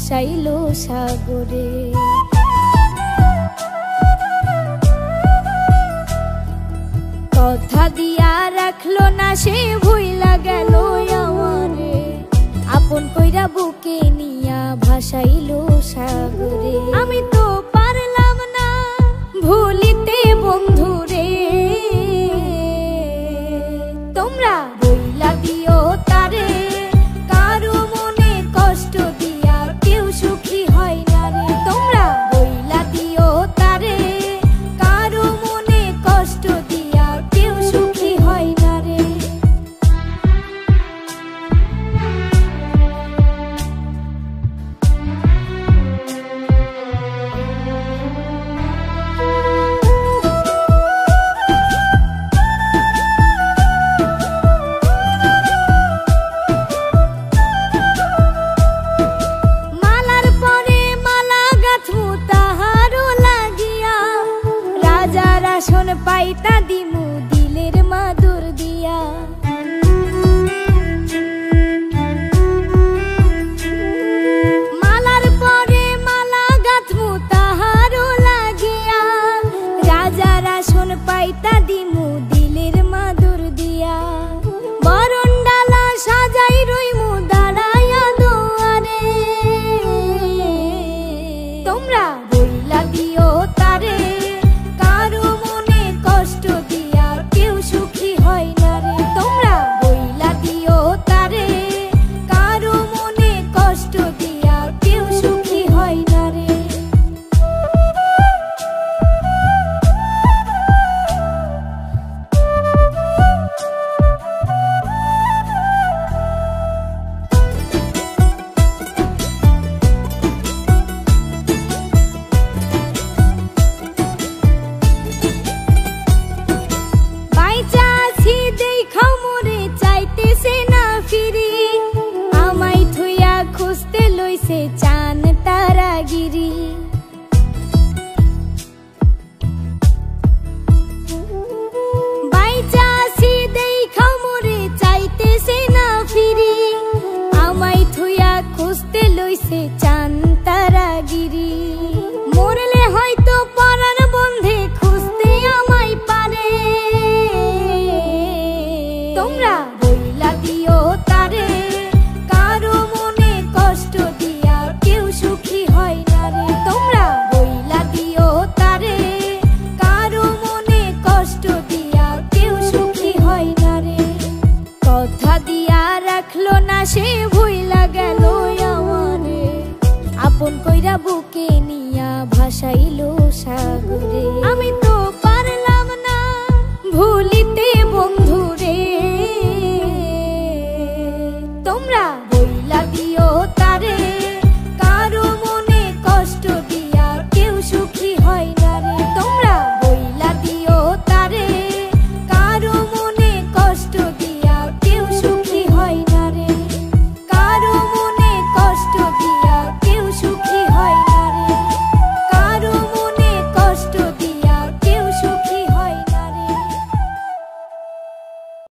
ভাসাইলো সাগরে। কথা দিয়া রাখলো না সে ভুইলা গেল আমারে, আপন কইরা বুকে নিয়া ভাসাইলো সাগরে। আমি তো পারলাম না ভুলিতে বন্ধুরে, তোমরা বইলা দিও তারে কারো মনে কষ্ট দিয়া কেউ সুখী হয় না রে। তোমরা বইলা দিও তারে কারো মনে কষ্ট দিয়া কেউ সুখী হয় না রে। শোন পাইতা দিমু দিলের মাদুর দিয়া, মালার পরে মালা গাঁথমু তাহারও লাগিয়া। রাজারা শোন পাইতা দিমু দিলের মাদুর দিয়া, বরণ ডালা সাজাই রইমু দাঁড়াইয়া দোয়ারে। তোমরা বইলা দিও তারে সে চান তারাগিরি। বাইচাছি দেইখা মোরে চাইতেছে না ফিরি, আমায় থুইয়া খুঁজতে লইছে চান তারাগিরি। মরলে হয়তো পরার বন্ধে খুঁজতে আমায় পারে, তোমরা বইলা দিও তারে কারো মনে কষ্ট দিয়া কেউ সুখী হয় না রে। তোমরা বইলা দিও তারে কারো মনে কষ্ট দিয়া কেউ সুখী হয় না রে। কথা দিয়া রাখলো না সে ভুইলা গেল আমারে, আপন কইরা বুকে নিয়া ভাসাইলো সাগরে। আমি তো পারলাম না ভুলিতে বন্ধু।